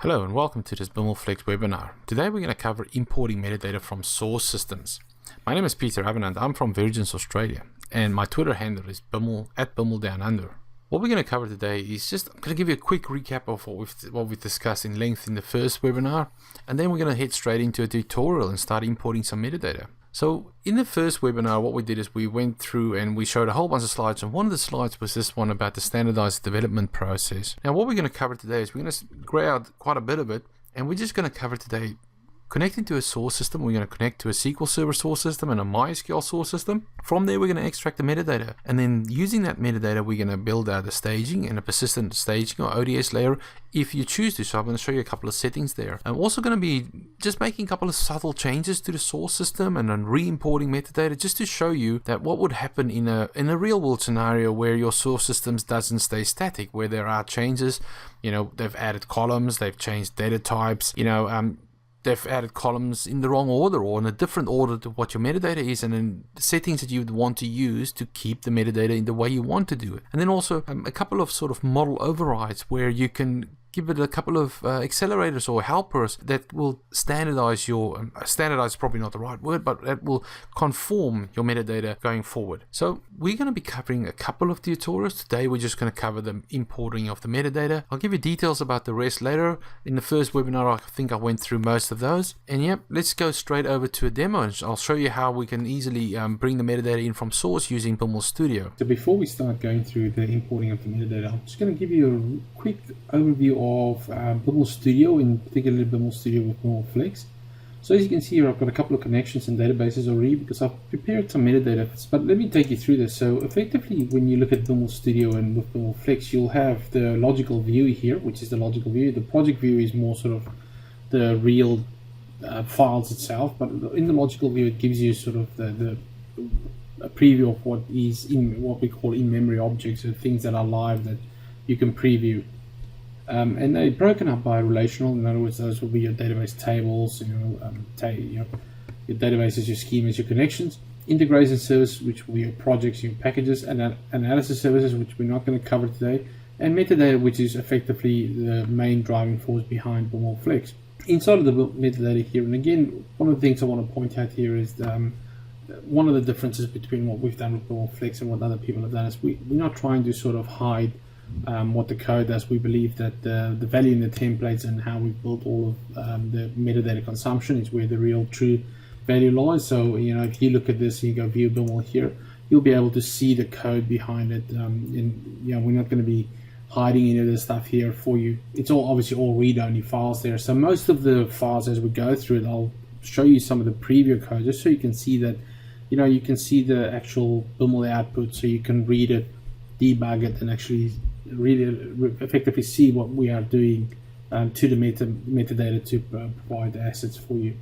Hello and welcome to this BimlFlex webinar. Today we're going to cover importing metadata from source systems. My name is Peter Avenant. I'm from Virgins, Australia, and my Twitter handle is @BimlDownUnder. What we're going to cover today is I'm going to give you a quick recap of what we've discussed in length in the first webinar, and then we're going to head straight into a tutorial and start importing some metadata. So in the first webinar, what we did is we went through and we showed a whole bunch of slides, and one of the slides was this one about the standardized development process. Now what we're going to cover today is we're going to grey out quite a bit of it, and we're just going to cover today connecting to a source system. We're going to connect to a SQL Server source system and a MySQL source system. From there, we're going to extract the metadata. And then using that metadata, we're going to build out a staging and a persistent staging or ODS layer if you choose to. So I'm going to show you a couple of settings there. I'm also going to be just making a couple of subtle changes to the source system and then re-importing metadata just to show you that what would happen in a real world scenario where your source systems doesn't stay static, where there are changes. They've added columns, they've changed data types, they've added columns in the wrong order or in a different order to what your metadata is, and then the settings that you would want to use to keep the metadata in the way you want to do it. And then also a couple of sort of model overrides where you can give it a couple of accelerators or helpers that will standardize your, standardize is probably not the right word, but that will conform your metadata going forward. So we're going to be covering a couple of tutorials. Today we're just going to cover the importing of the metadata. I'll give you details about the rest later. In the first webinar, I think I went through most of those. And yep, let's go straight over to a demo, and I'll show you how we can easily bring the metadata in from source using Biml Studio. So before we start going through the importing of the metadata, I'm just going to give you a quick overview of Biml Studio, in particular Biml Studio with BimlFlex. So as you can see here, I've got a couple of connections and databases already because I've prepared some metadata, but let me take you through this. So effectively, when you look at Biml Studio and with BimlFlex, you'll have the logical view here, which is the logical view. The project view is more sort of the real files itself, but in the logical view, it gives you sort of a preview of what is in what we call in-memory objects, or things that are live that you can preview. And they're broken up by relational. In other words, those will be your database tables, your databases, your schemas, your connections. Integration service, which will be your projects, your packages, and analysis services, which we're not going to cover today, and metadata, which is effectively the main driving force behind BimlFlex. Inside of the metadata here, and again, one of the things I want to point out here is one of the differences between what we've done with BimlFlex and what other people have done is we're not trying to sort of hide what the code does. We believe that the value in the templates and how we built all of the metadata consumption is where the real true value lies. So if you look at this and you go view Biml here, you'll be able to see the code behind it. And we're not going to be hiding any of this stuff here for you. It's all obviously all read-only files there. So most of the files, as we go through it, I'll show you some of the preview code just so you can see that you can see the actual Biml output, so you can read it, debug it, and actually really effectively see what we are doing to the metadata to provide the assets for you.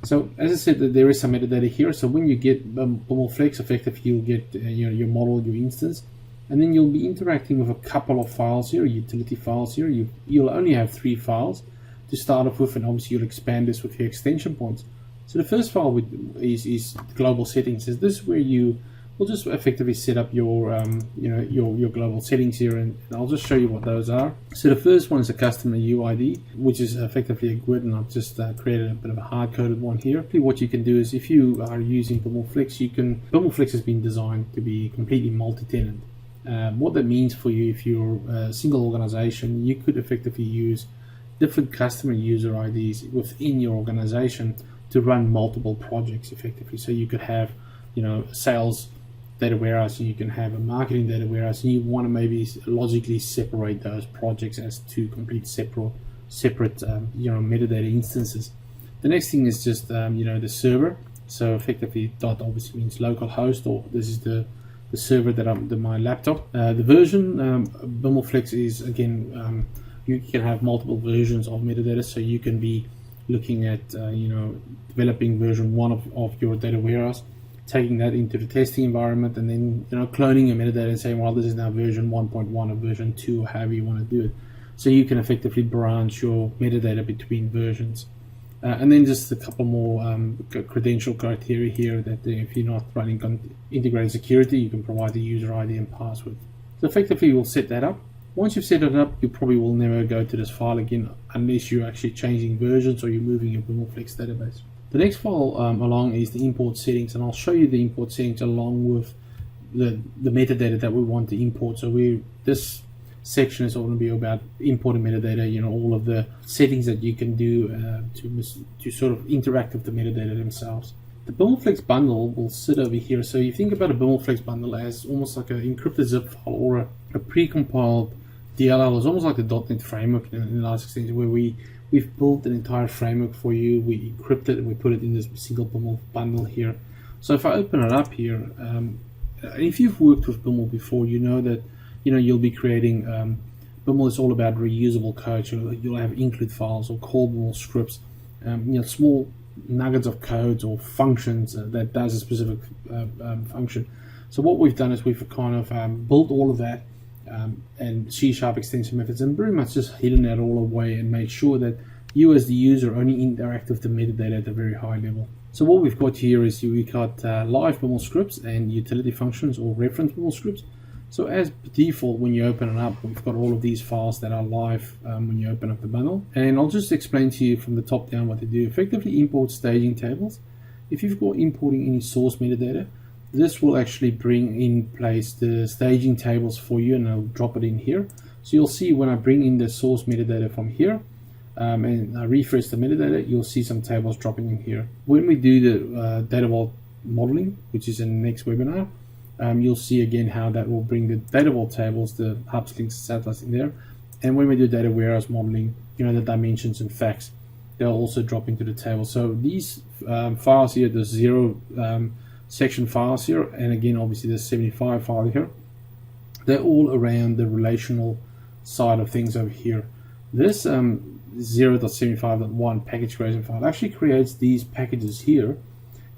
So as I said, that there is some metadata here. So when you get BimlFlex, effectively you'll get your model, your instance, and then you'll be interacting with a couple of files here, utility files here. You'll only have 3 files to start off with, and obviously you'll expand this with your extension points. So the first file is global settings. This is where you will just effectively set up your your global settings here, and I'll just show you what those are. So the first one is a customer UID, which is effectively a grid, and I've just created a bit of a hard-coded one here. What you can do is, if you are using BimlFlex, BimlFlex has been designed to be completely multi-tenant. What that means for you, if you're a single organization, you could effectively use different customer user IDs within your organization to run multiple projects effectively. So you could have a sales data warehouse, and you can have a marketing data warehouse, and you want to maybe logically separate those projects as 2 complete separate metadata instances. The next thing is just the server. So effectively dot obviously means local host, or this is the server that my laptop. The version BimlFlex is, again, you can have multiple versions of metadata, so you can be looking at developing version 1 of your data warehouse, taking that into the testing environment, and then cloning your metadata and saying, well, this is now version 1.1 or version 2, or however you want to do it. So you can effectively branch your metadata between versions. And then just a couple more credential criteria here, that if you're not running integrated security, you can provide the user ID and password. So effectively we'll set that up. Once you've set it up, you probably will never go to this file again unless you're actually changing versions or you're moving your BimlFlex database. The next file along is the import settings, and I'll show you the import settings along with the metadata that we want to import. So this section is all going to be about importing metadata, all of the settings that you can do to sort of interact with the metadata themselves. The BimlFlex bundle will sit over here. So you think about a BimlFlex bundle as almost like an encrypted zip file or a pre-compiled DLL. It's almost like the .NET framework in a large extent, where we've built an entire framework for you. We encrypt it and we put it in this single Biml bundle here. So if I open it up here, if you've worked with Biml before, you know that you'll be creating. Biml is all about reusable code. So you'll have include files or call Biml scripts, small nuggets of codes or functions that does a specific function. So what we've done is we've kind of built all of that and C# extension methods, and pretty much just hidden that all away and made sure that you as the user only interact with the metadata at a very high level. So what we've got here is we've got live Biml scripts and utility functions or reference Biml scripts. So as default, when you open it up, we've got all of these files that are live when you open up the bundle. And I'll just explain to you from the top down what they do. Effectively import staging tables. If you've got importing any source metadata, this will actually bring in place the staging tables for you, and I'll drop it in here. So you'll see when I bring in the source metadata from here, and I refresh the metadata, you'll see some tables dropping in here. When we do the DataVault modeling, which is in the next webinar, you'll see again how that will bring the DataVault tables, the hubs, links, satellites in there. And when we do data warehouse modeling, the dimensions and facts, they'll also drop into the table. So these files here, the 0 section files here, and again obviously the 75 file here, they're all around the relational side of things over here. This 0.75.1 package creation file actually creates these packages here. And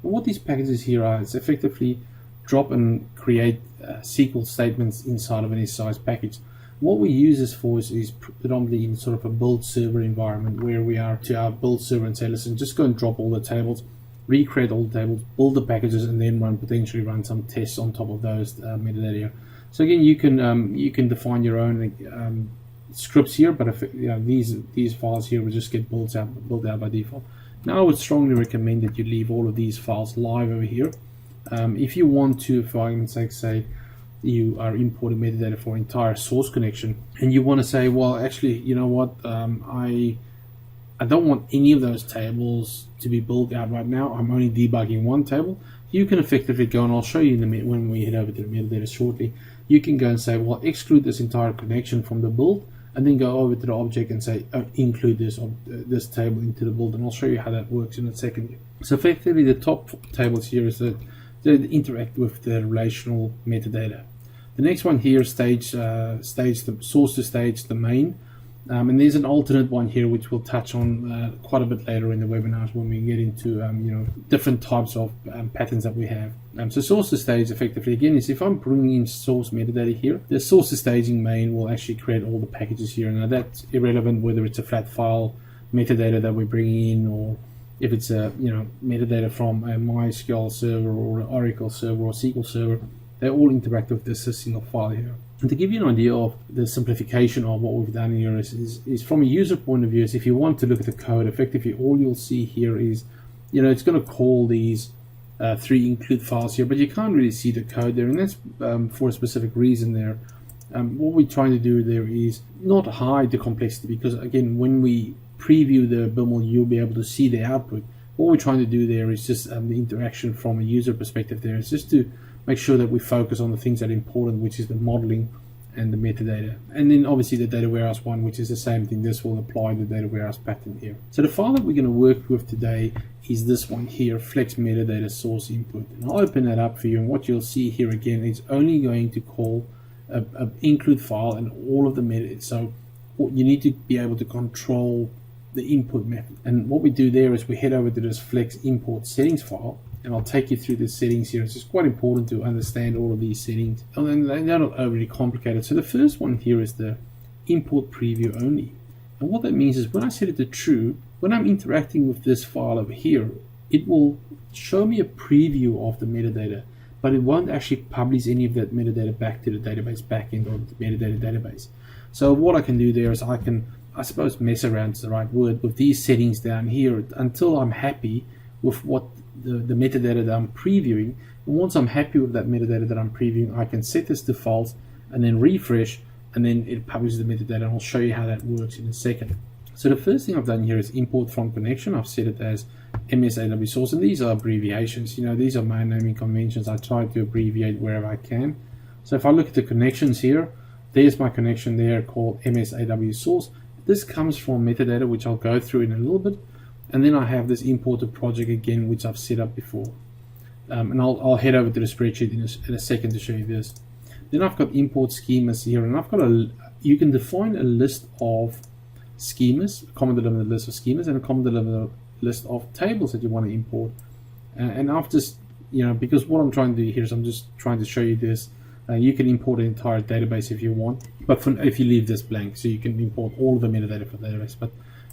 what these packages here are, it's effectively drop and create SQL statements inside of an SSIS package. What we use this for is predominantly in sort of a build server environment, where we are to our build server and say, listen, just go and drop all the tables, recreate all the tables, build the packages, and then potentially run some tests on top of those metadata. So again, you can define your own scripts here, but if these files here will just get built out by default. Now I would strongly recommend that you leave all of these files live over here. If you want to, for argument's sake, say you are importing metadata for entire source connection, and you want to say, well, actually, you know what, I don't want any of those tables to be built out right now. I'm only debugging one table. You can effectively go, and I'll show you when we head over to the metadata shortly. You can go and say, well, exclude this entire connection from the build, and then go over to the object and say, include this table into the build, and I'll show you how that works in a second. So effectively, the top tables here is that they interact with the relational metadata. The next one here, the source to stage the main. And there's an alternate one here which we'll touch on quite a bit later in the webinars when we get into different types of patterns that we have. So source to stage effectively again is if I'm bringing in source metadata here, the source to staging main will actually create all the packages here. Now that's irrelevant whether it's a flat file metadata that we're bringing in, or if it's a metadata from a MySQL server or an Oracle server or SQL server. They all interact with this single file here. And to give you an idea of the simplification of what we've done here is from a user point of view, is if you want to look at the code, effectively all you'll see here is, it's going to call these 3 include files here, but you can't really see the code there, and that's for a specific reason there. What we're trying to do there is not hide the complexity, because again, when we preview the Biml, you'll be able to see the output. What we're trying to do there is just the interaction from a user perspective there. It's just to make sure that we focus on the things that are important, which is the modeling and the metadata. And then obviously the data warehouse one, which is the same thing. This will apply the data warehouse pattern here. So the file that we're going to work with today is this one here, flex metadata source input. And I'll open that up for you, and what you'll see here again is only going to call a include file and all of the metadata. So you need to be able to control the input method. And what we do there is we head over to this flex import settings file, and I'll take you through the settings here. It's just quite important to understand all of these settings, and they're not overly complicated. So the first one here is the import preview only, and what that means is when I set it to true, when I'm interacting with this file over here, it will show me a preview of the metadata, but it won't actually publish any of that metadata back to the database backend or the metadata database. So what I can do there is I can, I suppose, mess around is the right word, with these settings down here until I'm happy with what the metadata that I'm previewing. And once I'm happy with that metadata that I'm previewing, I can set this to false and then refresh, and then it publishes the metadata, and I'll show you how that works in a second. So the first thing I've done here is import from connection. I've set it as MS-AW source, and these are abbreviations. These are my naming conventions. I try to abbreviate wherever I can. So if I look at the connections here, there's my connection there called MS-AW source. This comes from metadata, which I'll go through in a little bit. And then I have this imported project again, which I've set up before. And I'll head over to the spreadsheet in a second to show you this. Then I've got import schemas here, and I've got you can define a list of schemas, a common delimited list of schemas, and a common delimited list of tables that you want to import. And I've just, because what I'm trying to do here is I'm just trying to show you this. You can import an entire database if you want, but if you leave this blank, so you can import all of the metadata for the database.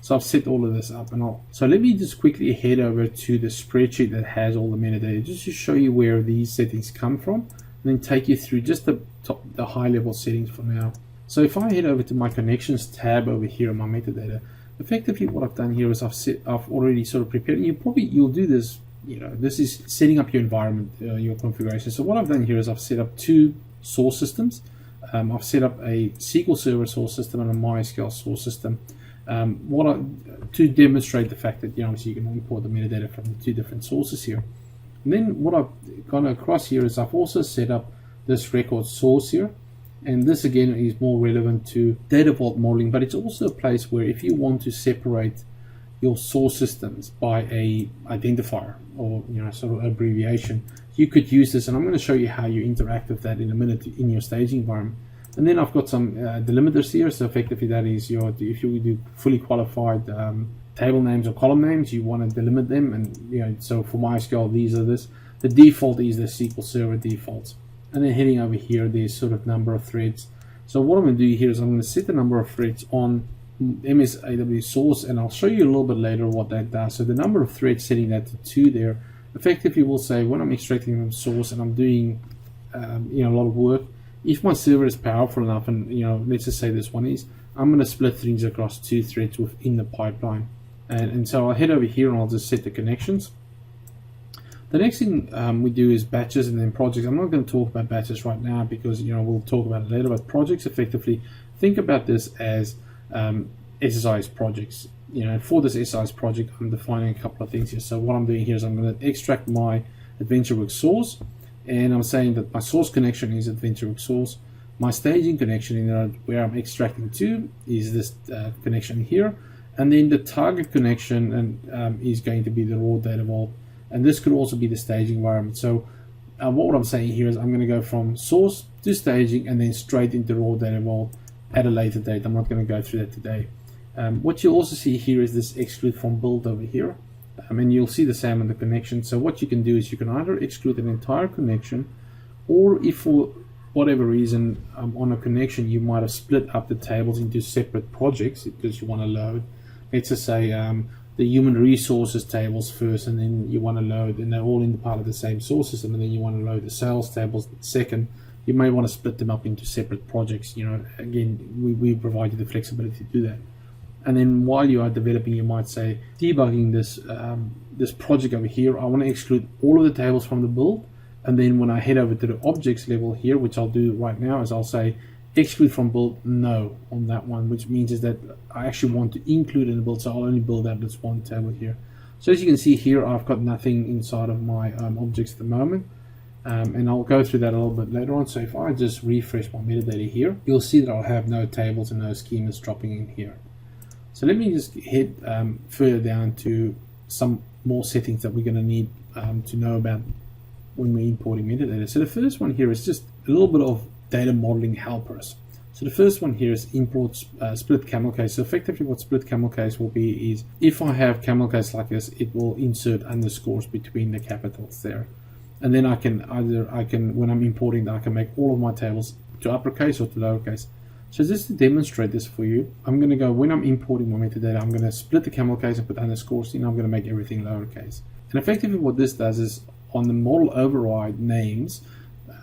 So I've set all of this up, so let me just quickly head over to the spreadsheet that has all the metadata, just to show you where these settings come from, and then take you through just the high level settings for now. So if I head over to my connections tab over here on my metadata, effectively what I've done here is I've already sort of prepared, and you'll do this, this is setting up your environment, your configuration. So what I've done here is I've set up two source systems. I've set up a SQL Server source system and a MySQL source system. To demonstrate the fact that obviously you can import the metadata from the two different sources here. And then what I've gone across here is I've also set up this record source here, and this again is more relevant to data vault modeling, but it's also a place where if you want to separate your source systems by a identifier or sort of abbreviation, you could use this, and I'm going to show you how you interact with that in a minute in your staging environment. And then I've got some delimiters here, so effectively that is if you do fully qualified table names or column names, you want to delimit them, and so for MySQL these are this. The default is the SQL Server defaults, and then heading over here there's sort of number of threads. So what I'm going to do here is I'm going to set the number of threads on MS-AW source, and I'll show you a little bit later what that does. So the number of threads, setting that to 2 there, effectively will say when I'm extracting from source and I'm doing a lot of work, if my server is powerful enough, and let's just say this one is, I'm going to split things across 2 threads within the pipeline. And so I'll head over here and I'll just set the connections. The next thing we do is batches and then projects. I'm not going to talk about batches right now because we'll talk about it later. But projects, effectively, think about this as SSIS projects. For this SSIS project, I'm defining a couple of things here. So what I'm doing here is I'm going to extract my AdventureWorks source, and I'm saying that my source connection is AdventureWorks source. My staging connection where I'm extracting to is this connection here, and then the target connection is going to be the raw data vault, and this could also be the staging environment. So what I'm saying here is I'm going to go from source to staging and then straight into raw data vault at a later date. I'm not going to go through that today. What you'll also see here is this exclude from build over here. And you'll see the same in the connection. So what you can do is you can either exclude an entire connection, or if for whatever reason on a connection you might have split up the tables into separate projects because you want to load, let's just say the human resources tables first, and then you want to load, and they're all in part of the same source system, and then you want to load the sales tables second. You may want to split them up into separate projects. Again, we provide you the flexibility to do that. And then while you are developing, you might say, debugging this project over here, I want to exclude all of the tables from the build. And then when I head over to the objects level here, which I'll do right now, is I'll say exclude from build no on that one, which means is that I actually want to include in the build, so I'll only build out this one table here. So as you can see here, I've got nothing inside of my objects at the moment. And I'll go through that a little bit later on. So if I just refresh my metadata here, you'll see that I'll have no tables and no schemas dropping in here. So let me just head further down to some more settings that we're going to need to know about when we're importing metadata. So the first one here is just a little bit of data modeling helpers. So the first one here is import split camel case. So effectively what split camel case will be is if I have camel case like this, it will insert underscores between the capitals there. And then I can when I'm importing, I can make all of my tables to uppercase or to lowercase. So just to demonstrate this for you, I'm going to go, when I'm importing my metadata, I'm going to split the camel case and put underscores in. I'm going to make everything lowercase. And effectively what this does is on the model override names,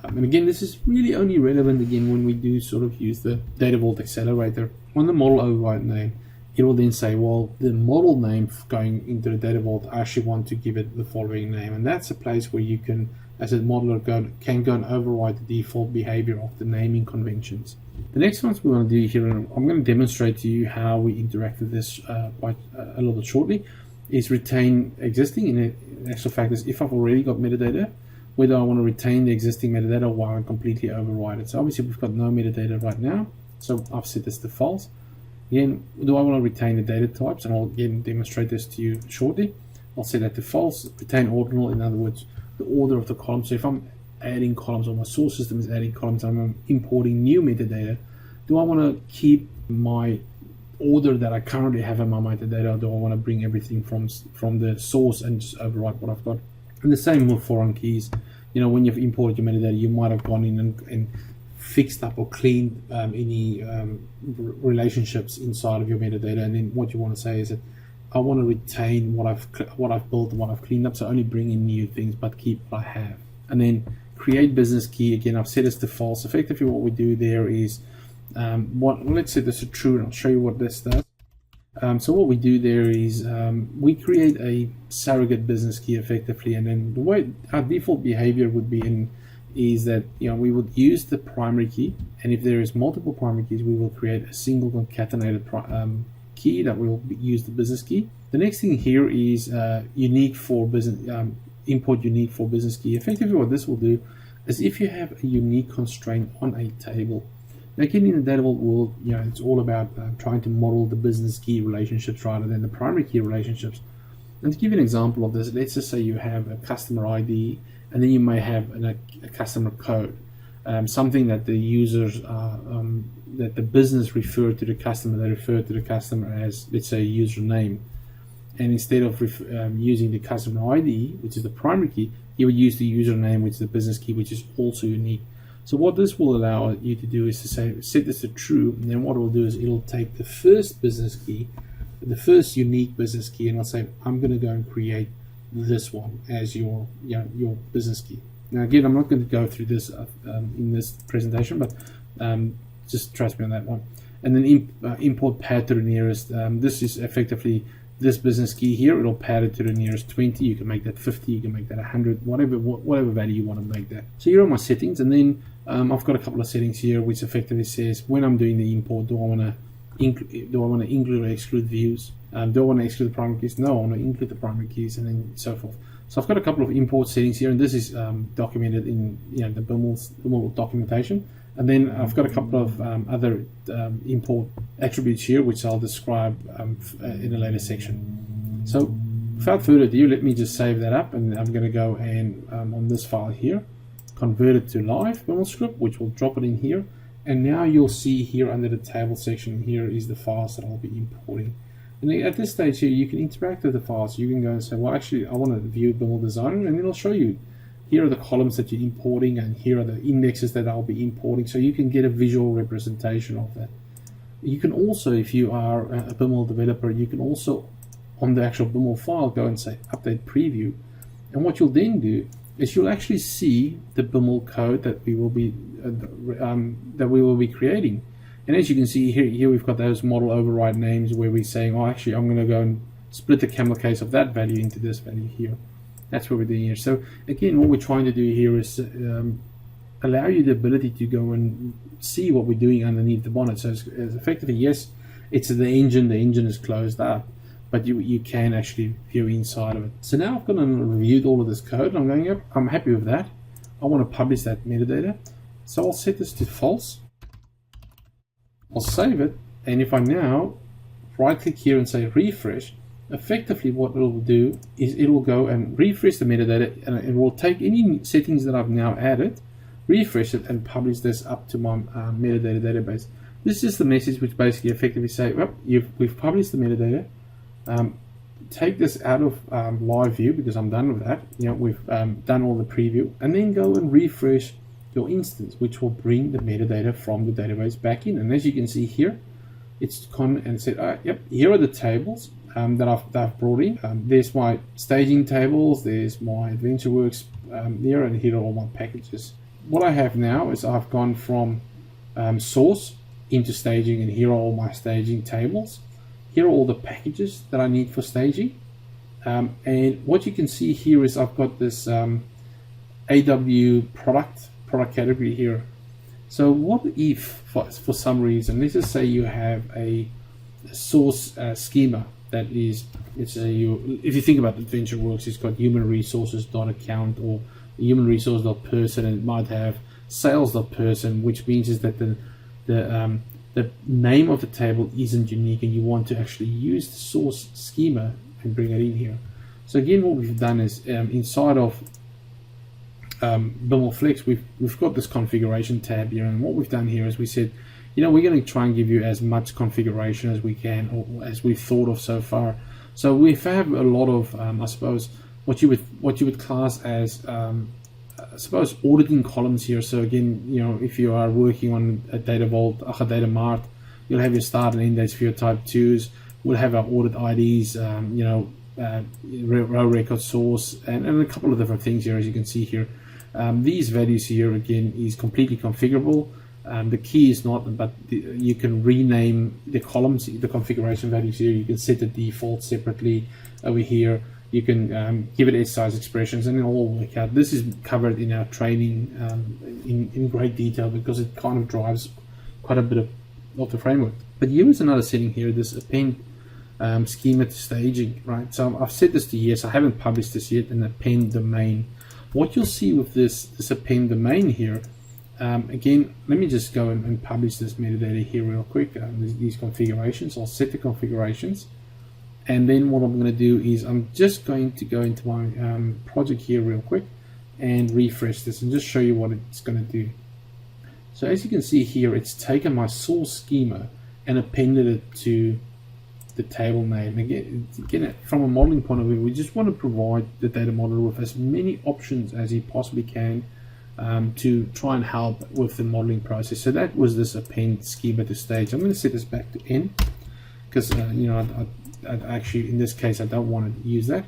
And again, this is really only relevant again when we do sort of use the DataVault accelerator. On the model override name, it will then say, well, the model name going into the DataVault, I actually want to give it the following name. And that's a place where you can, as a modeler, can go and override the default behavior of the naming conventions. The next ones we want to do here, and I'm going to demonstrate to you how we interact with this quite a little bit shortly, is retain existing. In actual fact is if I've already got metadata, whether I want to retain the existing metadata while I completely override it. So obviously we've got no metadata right now, so I've set this to false. Again, do I want to retain the data types? And I'll again demonstrate this to you shortly. I'll set that to false. Retain ordinal, in other words, the order of the columns. So if I'm adding columns, or my source system is adding columns, and I'm importing new metadata, do I want to keep my order that I currently have in my metadata, or do I want to bring everything from the source and just overwrite what I've got? And the same with foreign keys. You know, when you've imported your metadata, you might have gone in and fixed up or cleaned any relationships inside of your metadata, and then what you want to say is that I want to retain what I've built and what I've cleaned up, so only bring in new things but keep what I have. And then create business key, again I've set this to false. Effectively what we do there is let's set this to true, and I'll show you what this does. So what we do there is we create a surrogate business key effectively, and then the way our default behavior would be is that, you know, we would use the primary key, and if there is multiple primary keys, we will create a single concatenated key that will use the business key. The next thing here is unique for business import unique for business key. Effectively what this will do is if you have a unique constraint on a table. Now again, in the DataVault world, you know, it's all about trying to model the business key relationships rather than the primary key relationships. And to give you an example of this, let's just say you have a customer ID, and then you may have a customer code, something that the users, that the business referred to the customer, they refer to the customer as, let's say, a username. And instead of using the customer ID, which is the primary key, you would use the username, which is the business key, which is also unique. So what this will allow you to do is to say, set this to true, and then what it will do is it'll take the first business key, the first unique business key, and I'll say, I'm going to go and create this one as your business key. Now again, I'm not going to go through this in this presentation, but just trust me on that one. And then import pad to the nearest. This is effectively this business key here. It'll pad it to the nearest 20. You can make that 50. You can make that 100. Whatever value you want to make that. So here are my settings, and then I've got a couple of settings here which effectively says when I'm doing the import, do I want to include or exclude views? Do I want to exclude the primary keys? No, I want to include the primary keys, and then so forth. So I've got a couple of import settings here, and this is documented in the BimL documentation. And then I've got a couple of other import attributes here, which I'll describe in a later section. So without further ado, let me just save that up, and I'm going to go and on this file here, convert it to live BimL script, which will drop it in here. And now you'll see here under the table section, here is the files that I'll be importing. And at this stage here, you can interact with the files. You can go and say, well, actually, I want to view BimL Designer, and then it'll show you, here are the columns that you're importing, and here are the indexes that I'll be importing, so you can get a visual representation of that. You can also, if you are a BimL developer, you can also, on the actual BimL file, go and say, update preview. And what you'll then do is you'll actually see the BimL code that we will be creating. And as you can see here we've got those model override names where we're saying, oh, actually, I'm going to go and split the camel case of that value into this value here. That's what we're doing here. So again, what we're trying to do here is allow you the ability to go and see what we're doing underneath the bonnet. So it's effectively, yes, it's the engine is closed up, but you can actually view inside of it. So now I've gone and reviewed all of this code, and I'm happy with that. I want to publish that metadata. So I'll set this to false. I'll save it, and if I now right click here and say refresh, effectively what it will do is it will go and refresh the metadata, and it will take any settings that I've now added, refresh it, and publish this up to my metadata database. This is the message which basically effectively say, well, we've published the metadata. Take this out of live view because I'm done with that. We've done all the preview, and then go and refresh your instance, which will bring the metadata from the database back in. And as you can see here, it's gone and said, yep, here are the tables that I've brought in. There's my staging tables, there's my AdventureWorks there, and here are all my packages what I have now is I've gone from source into staging, and here are all my staging tables. Here are all the packages that I need for staging. And what you can see here is I've got this AW product category here. So what if for some reason, let's just say you have a source schema that is, let's say if you think about AdventureWorks, it's got human resources .account or human resource .person, and it might have sales .person, which means is that the name of the table isn't unique, and you want to actually use the source schema and bring it in here. So again, what we've done is inside of BimlFlex, we've got this configuration tab here, and what we've done here is we said, you know, we're going to try and give you as much configuration as we can, or as we've thought of so far. So we have a lot of, I suppose, what you would class as, I suppose, auditing columns here. So again, you know, if you are working on a DataVault, a DataMart, you'll have your start and end dates for your type 2s. We'll have our audit IDs, you know, row record source, and a couple of different things here, as you can see here. These values here again is completely configurable. The key is not, but you can rename the columns, the configuration values here. You can set the default separately over here. You can give it size expressions, and it'll all work out. This is covered in our training in great detail, because it kind of drives quite a bit of the framework. But here is another setting here, this append schema to staging, right? So I've set this to yes. I haven't published this yet, and append domain. What you'll see with this append domain here, again, let me just go and publish this metadata here real quick. These configurations, I'll set the configurations, and then what I'm going to do is I'm just going to go into my project here real quick and refresh this and just show you what it's going to do. So as you can see here, it's taken my source schema and appended it to the table name. Again, from a modeling point of view, we just want to provide the data modeler with as many options as he possibly can to try and help with the modeling process. So that was this append schema to stage. I'm going to set this back to N, because you know, I actually, in this case, I don't want to use that.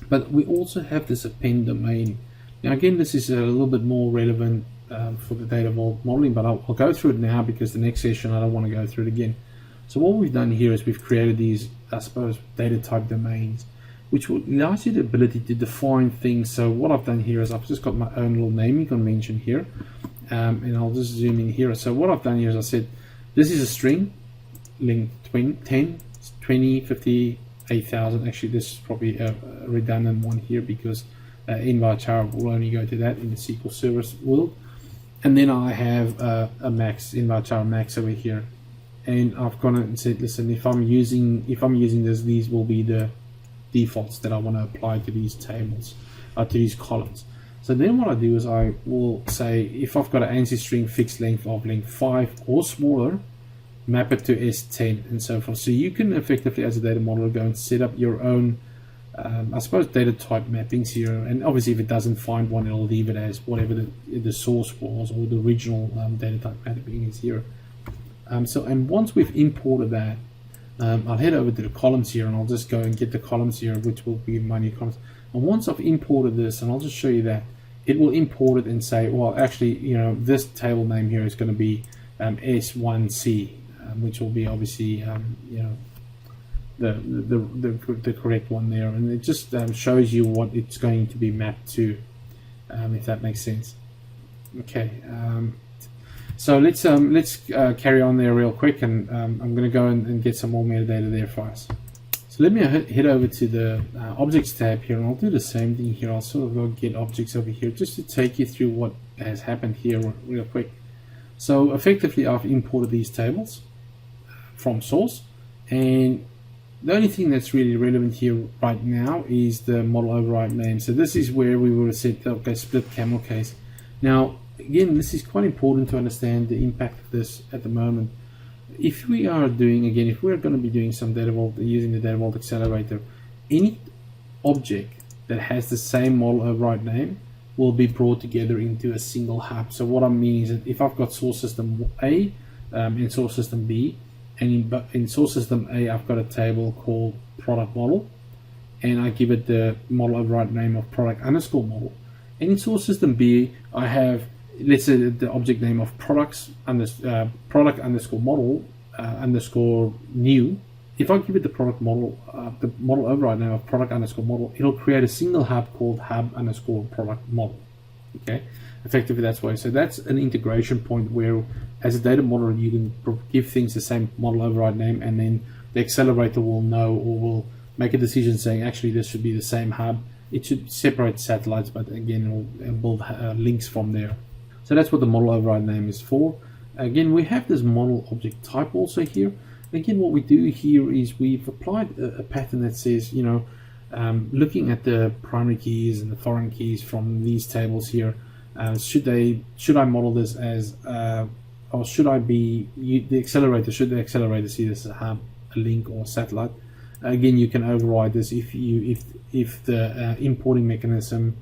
But we also have this append domain. Now again, this is a little bit more relevant for the DataVault modeling, but I'll go through it now, because the next session I don't want to go through it again. So what we've done here is we've created these, I suppose, data type domains, which will allow you the ability to define things. So what I've done here is I've just got my own little naming convention here, and I'll just zoom in here. So what I've done here is I said, this is a string, length 10, 20, 50, 8,000. Actually, this is probably a redundant one here, because invarchar will only go to that in the SQL Server world. And then I have a max, invarchar max over here. And I've gone and said, listen, if I'm using this, these will be the defaults that I want to apply to these tables, to these columns. So then what I do is I will say, if I've got an ANSI string fixed length of length 5 or smaller, map it to S10 and so forth. So you can effectively, as a data modeler, go and set up your own, I suppose, data type mappings here. And obviously, if it doesn't find one, it'll leave it as whatever the source was, or the original data type mapping is here. And once we've imported that, I'll head over to the columns here, and I'll just go and get the columns here, which will be my new columns. And once I've imported this, and I'll just show you that, it will import it and say, well, actually, you know, this table name here is going to be S1C, which will be obviously, you know, the correct one there, and it just shows you what it's going to be mapped to, if that makes sense. Okay. So let's carry on there real quick, and I'm going to go and get some more metadata there for us. So let me head over to the objects tab here, and I'll do the same thing here. I'll sort of go get objects over here just to take you through what has happened here real quick. So effectively, I've imported these tables from source, and the only thing that's really relevant here right now is the model override name. So this is where we would have said, okay, split camel case. Now, again, this is quite important to understand the impact of this at the moment. If we are doing, again, if we're going to be doing some DataVault using the DataVault accelerator, any object that has the same model override name will be brought together into a single hub. So what I mean is that if I've got source system A and source system B, and in source system A I've got a table called product model, and I give it the model override name of product underscore model, And in source system B, I have, let's say, the object name of product underscore model underscore new. If I give it the the model override name of product underscore model, it'll create a single hub called hub underscore product model. Okay, effectively that's why. So that's an integration point where, as a data modeler, you can give things the same model override name, and then the accelerator will know or will make a decision saying, actually, this should be the same hub. It should separate satellites, but again, it'll build links from there. So that's what the model override name is for. Again, we have this model object type also here. Again, what we do here is we've applied a pattern that says, looking at the primary keys and the foreign keys from these tables here, should I model this as, or should I be the accelerator? Should the accelerator see this as a hub, a link, or a satellite? Again, you can override this if the importing mechanism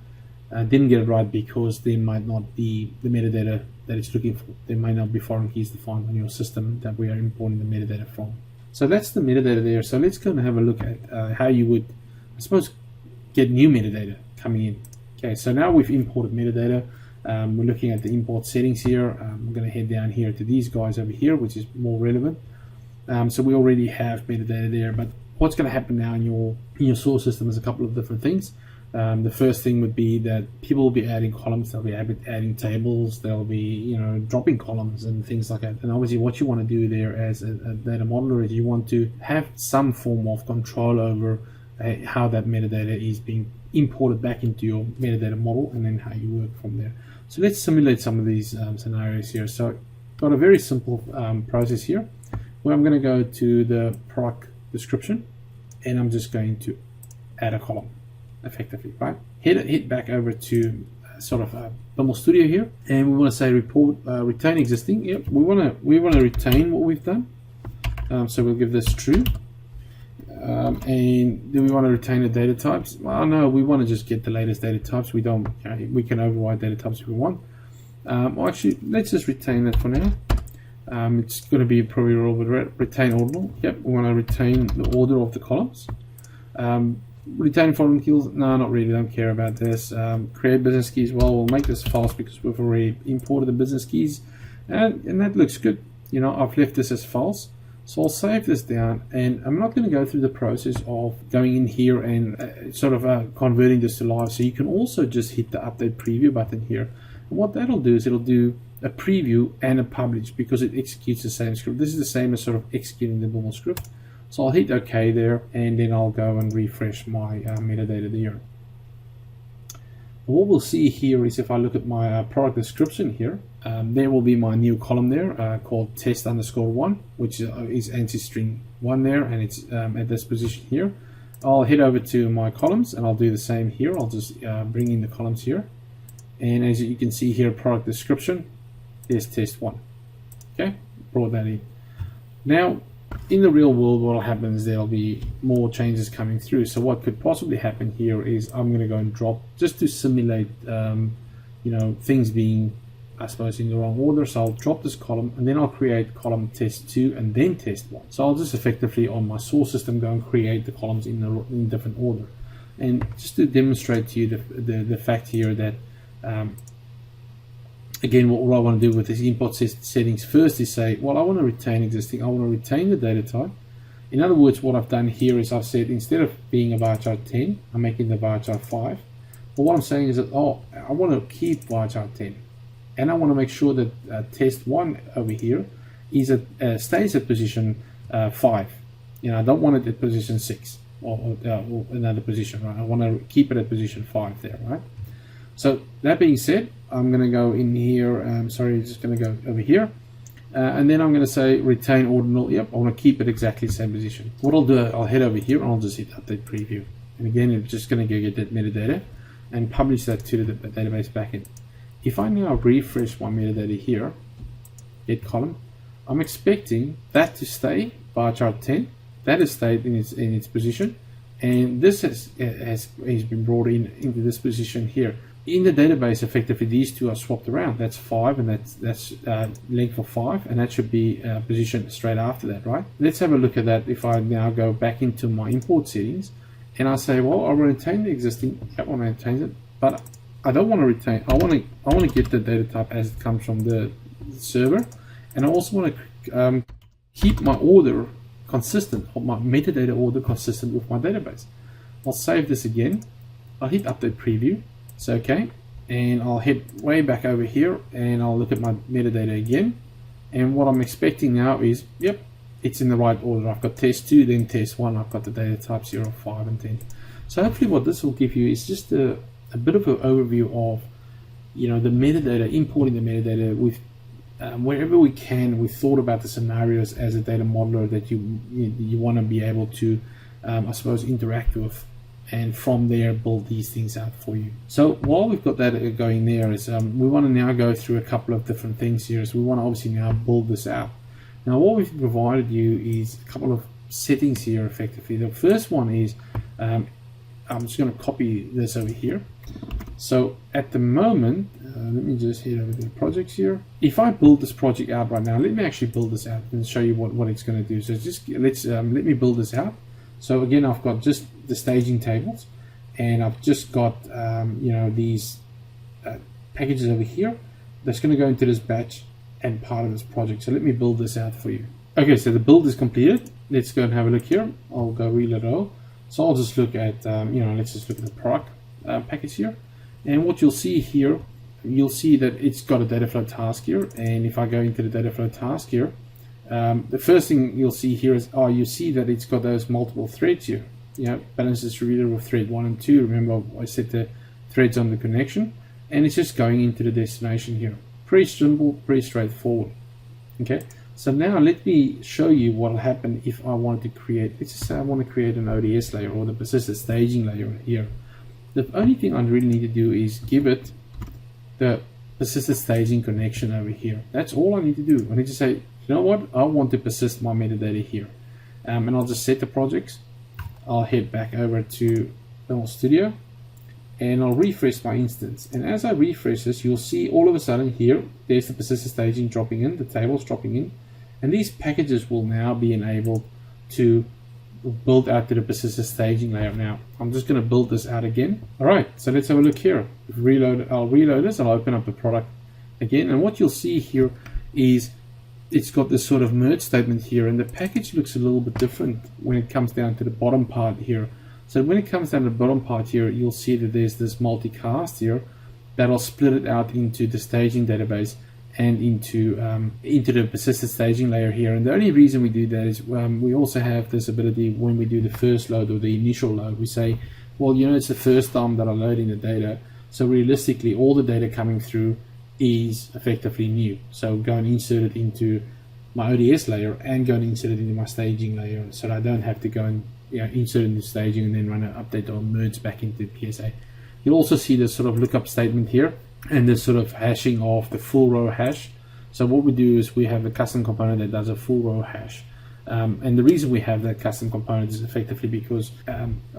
didn't get it right, because there might not be the metadata that it's looking for. There may not be foreign keys defined on your system that we are importing the metadata from. So that's the metadata there. So let's go and have a look at how you would, I suppose, get new metadata coming in. Okay, so now we've imported metadata. We're looking at the import settings here. I'm going to head down here to these guys over here, which is more relevant. So we already have metadata there, but what's going to happen now in your source system is a couple of different things. The first thing would be that people will be adding columns, they'll be adding tables, they'll be dropping columns and things like that. And obviously what you want to do there as a data modeler is you want to have some form of control over how that metadata is being imported back into your metadata model, and then how you work from there. So let's simulate some of these scenarios here. So I've got a very simple process here where I'm going to go to the product description, and I'm just going to add a column effectively, right? Hit back over to BimL Studio here, and we want to say retain existing. Yep, we want to retain what we've done. So we'll give this true. And do we want to retain the data types? Well, no, we want to just get the latest data types. We don't. We can override data types if we want. Well, actually, let's just retain that for now. It's going to be probably a little bit retain ordinal. Yep, we want to retain the order of the columns. Retain foreign keys? No, not really. Don't care about this. Create business keys. Well, we'll make this false because we've already imported the business keys, and that looks good. I've left this as false. So I'll save this down, and I'm not going to go through the process of going in here and converting this to live. So you can also just hit the update preview button here. And what that'll do is it'll do a preview and a publish, because it executes the same script. This is the same as executing the BimlFlex script. So I'll hit OK there, and then I'll go and refresh my metadata there. What we'll see here is, if I look at my product description here, there will be my new column there called test_1, which is ANSI string 1 there, and it's at this position here. I'll head over to my columns, and I'll do the same here. I'll just bring in the columns here, and as you can see here, product description is test1. Okay, brought that in. Now, in the real world, what will happen is there'll be more changes coming through. So what could possibly happen here is I'm going to go and drop, just to simulate things being, I suppose, in the wrong order. So I'll drop this column, and then I'll create column test2 and then test1. So I'll just effectively on my source system go and create the columns in different order. And just to demonstrate to you the fact here that again, what I want to do with this import settings first is say, well, I want to retain existing. I want to retain the data type. In other words, what I've done here is I've said, instead of being a varchar 10, I'm making the varchar 5. But what I'm saying is that, I want to keep varchar 10. And I want to make sure that test1 over here is stays at position 5. I don't want it at position 6 or another position, right? I want to keep it at position 5 there, right? So that being said, I'm going to go in here. Just going to go over here, and then I'm going to say retain ordinal. Yep, I want to keep it exactly the same position. What I'll do, I'll head over here and I'll just hit update preview. And again, it's just going to go get that metadata and publish that to the database backend. If I now refresh my metadata here, get column, I'm expecting that to stay varchar 10. That has stayed in its position, and this has been brought into this position here. In the database, effectively, these two are swapped around. That's 5, and that's length for 5, and that should be positioned straight after that, right? Let's have a look at that. If I now go back into my import settings, and I say, well, I want to retain the existing, I want to retain it, but I don't want to retain. I want to get the data type as it comes from the server, and I also want to keep my order consistent, or my metadata order consistent with my database. I'll save this again. I'll hit update preview. It's okay, and I'll head way back over here, and I'll look at my metadata again. And what I'm expecting now is, yep, it's in the right order. I've got test 2, then test 1. I've got the data type 0, 5, and 10. So hopefully what this will give you is just a bit of an overview of, you know, the metadata, importing the metadata with wherever we can. We've thought about the scenarios as a data modeler that you want to be able to, I suppose, interact with, and from there build these things out for you. So while we've got that going there, is we want to now go through a couple of different things here. So we want to obviously now build this out. Now what we've provided you is a couple of settings here effectively. The first one is, I'm just going to copy this over here. So at the moment, let me just head over to the projects here. If I build this project out right now, let me actually build this out and show you what it's going to do. So just let me build this out. So again, I've got just the staging tables, and I've just got you know, these packages over here that's going to go into this batch and part of this project. So let me build this out for you. Okay, so the build is completed. Let's go and have a look here. I'll go reload all. So I'll just look at you know, let's just look at the product package here, and what you'll see here, you'll see that it's got a data flow task here. And if I go into the data flow task here, the first thing you'll see here is, you see that it's got those multiple threads here. You know, balance distributed with thread 1 and 2. Remember, I set the threads on the connection, and it's just going into the destination here. Pretty simple, pretty straightforward. Okay, so now let me show you what will happen if I wanted to create, let's just say I want to create an ODS layer, or the persistent staging layer here. The only thing I really need to do is give it the persistent staging connection over here. That's all I need to do. I need to say, you know what, I want to persist my metadata here, and I'll just set the projects. I'll head back over to Visual Studio, and I'll refresh my instance. And as I refresh this, you'll see all of a sudden here, there's the persistent staging dropping in, the tables dropping in, and these packages will now be enabled to build out to the persistent staging layer. Now I'm just going to build this out again. All right, so let's have a look here. I'll reload this. I'll open up the product again, and what you'll see here is it's got this sort of merge statement here, and the package looks a little bit different when it comes down to the bottom part here. So when it comes down to the bottom part here, you'll see that there's this multicast here that'll split it out into the staging database and into the persistent staging layer here. And the only reason we do that is we also have this ability when we do the first load or the initial load. We say, well, you know, it's the first time that I'm loading the data, so realistically all the data coming through is effectively new. So go and insert it into my ODS layer and go and insert it into my staging layer, so that I don't have to go and insert it into staging and then run an update or merge back into PSA. You'll also see this sort of lookup statement here and this sort of hashing of the full row hash. So what we do is we have a custom component that does a full row hash. And the reason we have that custom component is effectively because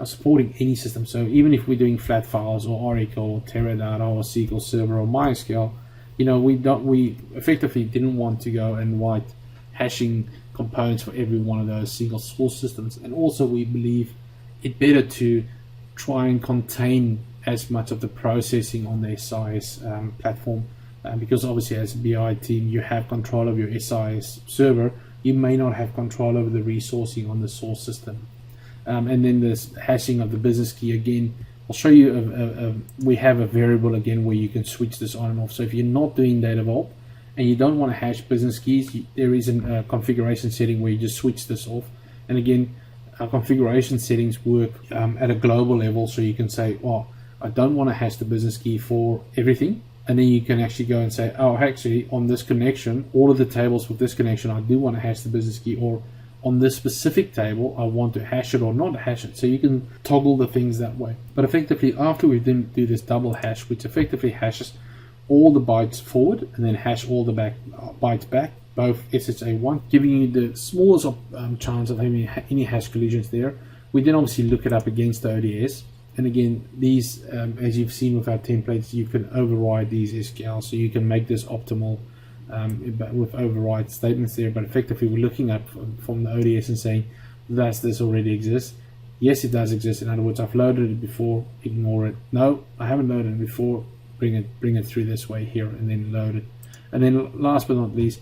supporting any system. So even if we're doing flat files or Oracle or Teradata or SQL Server or MySQL, you know, we effectively didn't want to go and write hashing components for every one of those single source systems. And also we believe it better to try and contain as much of the processing on the SIS platform, because obviously as a BI team you have control of your SIS server, you may not have control over the resourcing on the source system. And then this hashing of the business key, again, I'll show you we have a variable again where you can switch this on and off. So if you're not doing DataVault and you don't want to hash business keys, there is a configuration setting where you just switch this off. And again, our configuration settings work at a global level, so you can say, well, I don't want to hash the business key for everything, and then you can actually go and say, oh, actually on this connection, all of the tables with this connection, I do want to hash the business key, or on this specific table I want to hash it or not hash it. So you can toggle the things that way. But effectively, after we then do this double hash, which effectively hashes all the bytes forward and then hash all the bytes back, both SHA1, giving you the smallest chance of having any hash collisions there. We then obviously look it up against the ODS. And again, these, as you've seen with our templates, you can override these SQL, so you can make this optimal with override statements there. But effectively, we're looking up from the ODS and saying, does this already exist? Yes, it does exist. In other words, I've loaded it before, ignore it. No, I haven't loaded it before, bring it through this way here, and then load it. And then last but not least,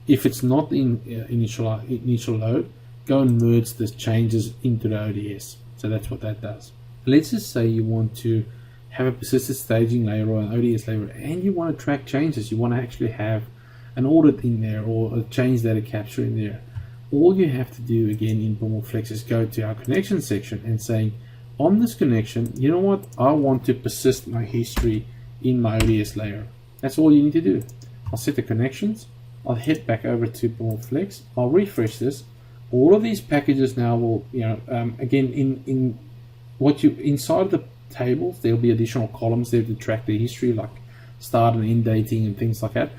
if it's not in initial load, go and merge the changes into the ODS. So that's what that does. Let's just say you want to have a persistent staging layer or an ODS layer, and you want to track changes. You want to actually have an audit in there or a change data capture in there. All you have to do again in BimlFlex is go to our connection section and say, on this connection, you know what, I want to persist my history in my ODS layer. That's all you need to do. I'll set the connections. I'll head back over to BimlFlex. I'll refresh this. All of these packages now will, again, in what you inside of the tables, there'll be additional columns there to track the history, like start and end dating and things like that.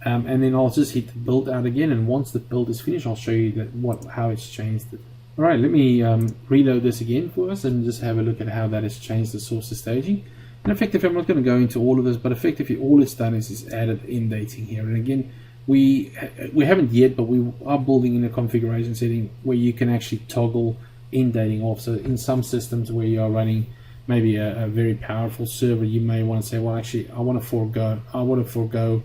And then I'll just hit the build out again, and once the build is finished, I'll show you how it's changed it. All right, let me reload this again for us and just have a look at how that has changed the source to staging. And effectively, I'm not going to go into all of this, but effectively all it's done is added end dating here. And again, we haven't yet, but we are building in a configuration setting where you can actually toggle end dating off. So in some systems where you are running maybe a very powerful server, you may want to say, well, actually, I want to forego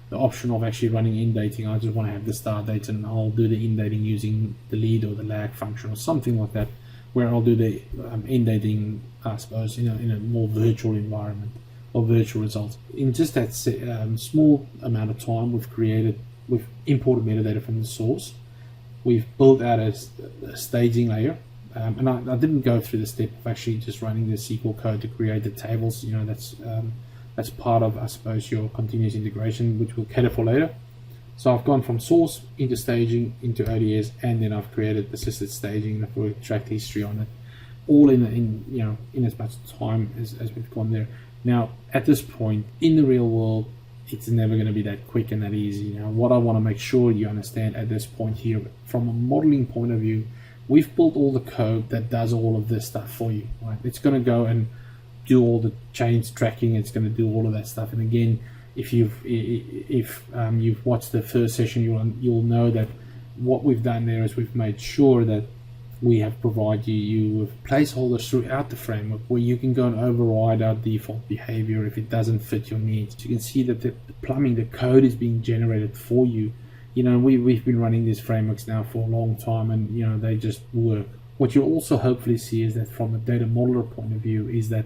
the option of actually running end dating. I just want to have the start date, and I'll do the end dating using the lead or the lag function or something like that, where I'll do the end dating, I suppose, in a more virtual environment or virtual results. In just that small amount of time, we've imported metadata from the source. We've built out a staging layer, and I didn't go through the step of actually just running the SQL code to create the tables. That's part of, I suppose, your continuous integration, which we'll cater for later. So I've gone from source into staging into ODS, and then I've created persistent staging for track history on it, all in as much time as we've gone there. Now, at this point in the real world, it's never going to be that quick and that easy. Now, what I want to make sure you understand at this point here, from a modeling point of view, we've built all the code that does all of this stuff for you. Right? It's going to go and do all the change tracking. It's going to do all of that stuff. And again, if you've watched the first session, you'll know that what we've done there is we've made sure that we have provided you with placeholders throughout the framework where you can go and override our default behavior if it doesn't fit your needs. You can see that the plumbing, the code is being generated for you. We've been running these frameworks now for a long time, and they just work. What you'll also hopefully see is that from a data modeler point of view is that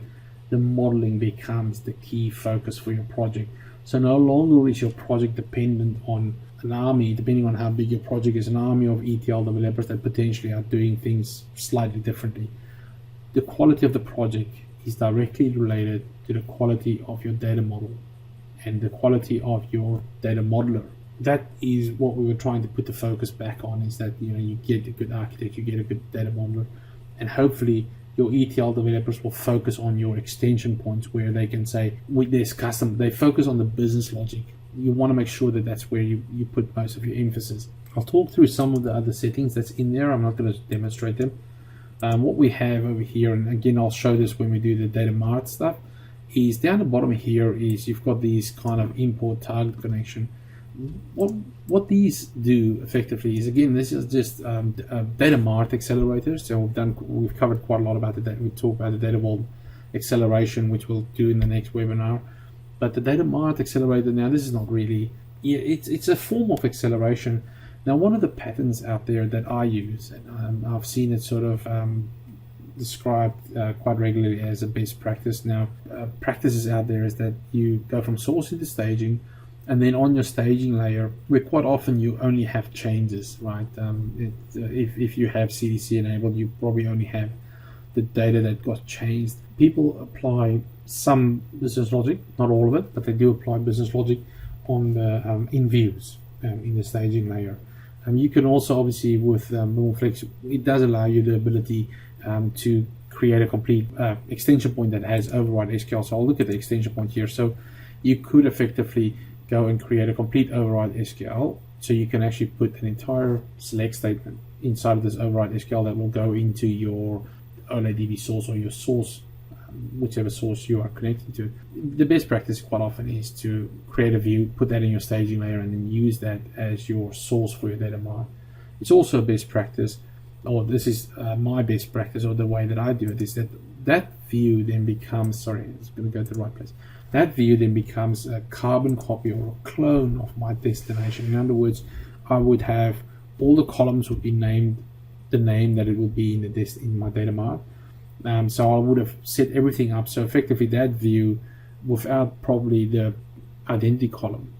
the modeling becomes the key focus for your project. So no longer is your project dependent on an army, depending on how big your project is, an army of ETL developers that potentially are doing things slightly differently. The quality of the project is directly related to the quality of your data model and the quality of your data modeler. That is what we were trying to put the focus back on, is that you get a good architect, you get a good data modeler, and hopefully your ETL developers will focus on your extension points where they can say, with this custom, they focus on the business logic. You want to make sure that that's where you put most of your emphasis. I'll talk through some of the other settings that's in there. I'm not going to demonstrate them. What we have over here, and again, I'll show this when we do the DataMart stuff, is down the bottom here is you've got these kind of import target connection. What these do effectively is, again, this is just DataMart accelerators. So we've covered quite a lot about the we talked about the DataVault acceleration, which we'll do in the next webinar. But the DataMart accelerator, now this is not really, it's a form of acceleration. Now, one of the patterns out there that I use, and I've seen it sort of described quite regularly as a best practice. Now, practices out there is that you go from source into staging, and then on your staging layer, where quite often you only have changes, right? If you have CDC enabled, you probably only have the data that got changed. People apply some business logic, not all of it, but they do apply business logic on the in views in the staging layer. You can also, obviously, with BimlFlex, it does allow you the ability to create a complete extension point that has override SQL. So I'll look at the extension point here. So you could effectively go and create a complete override SQL. So you can actually put an entire select statement inside of this override SQL that will go into your OLADB source or your source, whichever source you are connected to. The best practice quite often is to create a view, put that in your staging layer, and then use that as your source for your data mart. It's also a best practice, or this is my best practice, or the way that I do it, is that view then becomes, sorry, it's going to go to the right place. that view then becomes a carbon copy or a clone of my destination. In other words, I would have all the columns would be named the name that it will be in my DataMart. So I would have set everything up so effectively that view, without probably the identity column,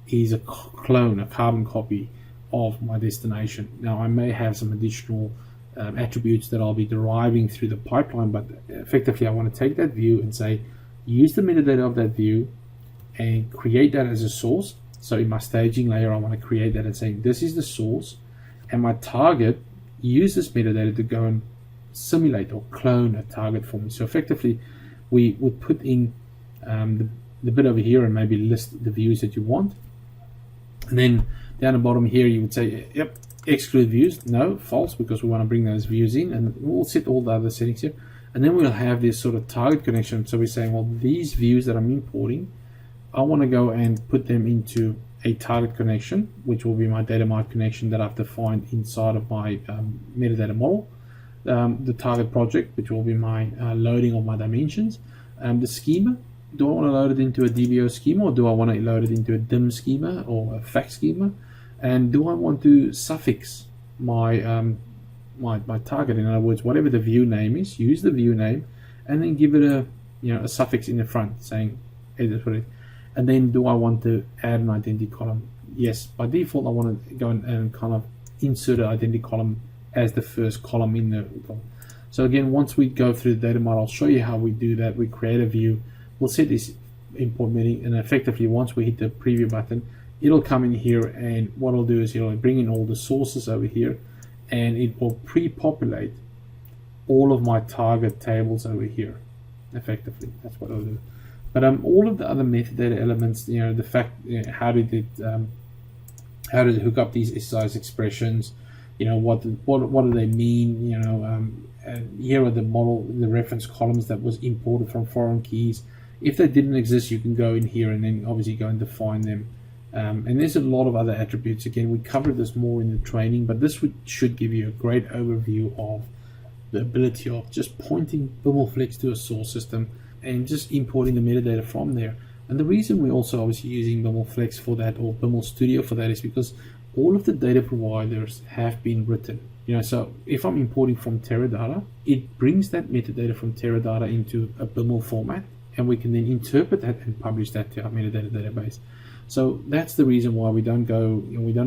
is a clone, a carbon copy of my destination. Now I may have some additional attributes that I'll be deriving through the pipeline, but effectively I want to take that view and say, use the metadata of that view and create that as a source. So in my staging layer, I want to create that and say, this is the source, and my target, use this metadata to go and simulate or clone a target for me. So effectively, we would put in the bit over here and maybe list the views that you want. And then down the bottom here, you would say, yep, exclude views. No, false, because we want to bring those views in, and we'll set all the other settings here. And then we'll have this sort of target connection. So we're saying, well, these views that I'm importing, I want to go and put them into a target connection, which will be my DataMart connection that I've defined inside of my metadata model. The target project, which will be my loading of my dimensions. The schema, do I want to load it into a DBO schema, or do I want to load it into a DIM schema or a fact schema? And do I want to suffix my my target? In other words, whatever the view name is, use the view name and then give it a suffix in the front saying, hey, that's what it is. And then do I want to add an identity column? Yes, by default I want to go and kind of insert an identity column as the first column in the column. So again, once we go through the DataMart, I'll show you how we do that. We create a view, we'll set this import meeting, and effectively once we hit the preview button, it'll come in here, and what it'll do is it'll bring in all the sources over here, and it will pre-populate all of my target tables over here. Effectively, that's what it'll do. But all of the other metadata elements, the fact, how did it hook up these SSIS expressions? What do they mean? And here are the reference columns that was imported from foreign keys. If they didn't exist, you can go in here and then obviously go and define them. And there's a lot of other attributes. Again, we covered this more in the training, but this should give you a great overview of the ability of just pointing BimlFlex to a source system and just importing the metadata from there. And the reason we're also obviously using BimlFlex for that, or Biml Studio for that, is because all of the data providers have been written. So if I'm importing from Teradata, it brings that metadata from Teradata into a Biml format, and we can then interpret that and publish that to our metadata database. So that's the reason why we don't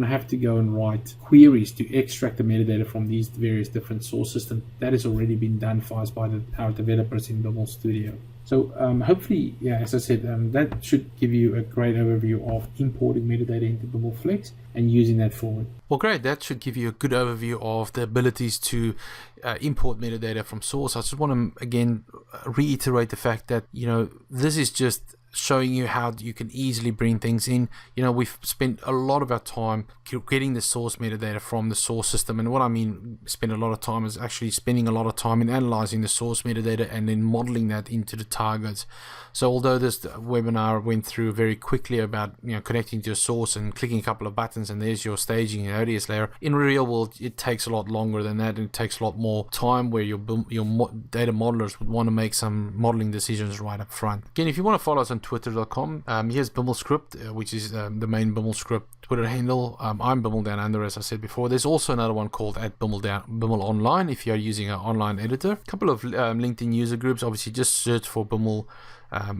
have to go and write queries to extract the metadata from these various different source systems. That has already been done for us by our developers in Biml Studio. So hopefully, as I said, that should give you a great overview of importing metadata into BimlFlex and using that forward. Well, great. That should give you a good overview of the abilities to import metadata from source. I just want to, again, reiterate the fact that, this is just showing you how you can easily bring things in. We've spent a lot of our time getting the source metadata from the source system, and what I mean spend a lot of time is actually spending a lot of time in analyzing the source metadata and then modeling that into the targets. So although this webinar went through very quickly about connecting to your source and clicking a couple of buttons and there's your staging and ODS layer, in real world it takes a lot longer than that, and it takes a lot more time where your data modelers would want to make some modeling decisions right up front. Again, if you want to follow us on twitter.com, here's BimlScript, which is the main BimlScript Twitter handle. I'm Biml Down Under, as I said before. There's also another one called @Biml Online if you're using an online editor. A couple of LinkedIn user groups. Obviously, just search for Biml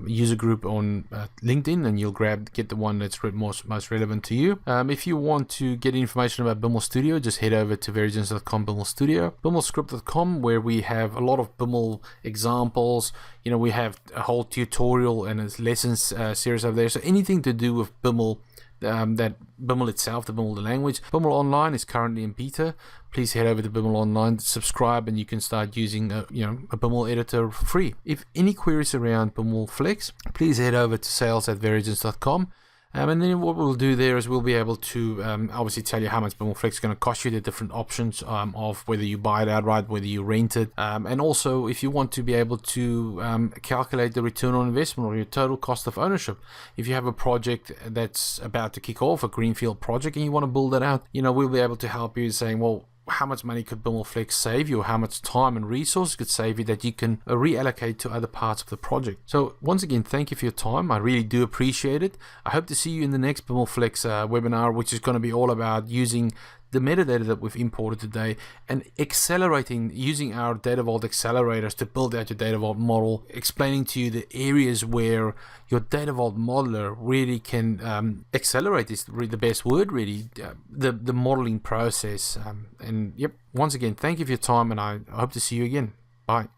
user group on LinkedIn, and you'll get the one that's most relevant to you. If you want to get information about Biml Studio, just head over to verigens.com, Biml Studio, bimlscript.com, where we have a lot of Biml examples. We have a whole tutorial and a lessons series over there. So anything to do with Biml, that Biml itself, the Biml language. Biml Online is currently in beta. Please head over to Biml Online, subscribe, and you can start using a Biml editor for free. If any queries around BimlFlex, please head over to sales@verigens.com. And then what we'll do there is we'll be able to obviously tell you how much BimlFlex is going to cost you, the different options of whether you buy it outright, whether you rent it, and also if you want to be able to calculate the return on investment or your total cost of ownership. If you have a project that's about to kick off, a greenfield project, and you want to build that out, we'll be able to help you saying, well, how much money could BimlFlex save you, or how much time and resources could save you that you can reallocate to other parts of the project. So once again, thank you for your time. I really do appreciate it. I hope to see you in the next BimlFlex webinar, which is going to be all about using the metadata that we've imported today and accelerating, using our DataVault accelerators to build out your DataVault model, explaining to you the areas where your DataVault modeler really can accelerate, is really the best word, really, the modeling process. And yep, once again, thank you for your time, and I hope to see you again. Bye.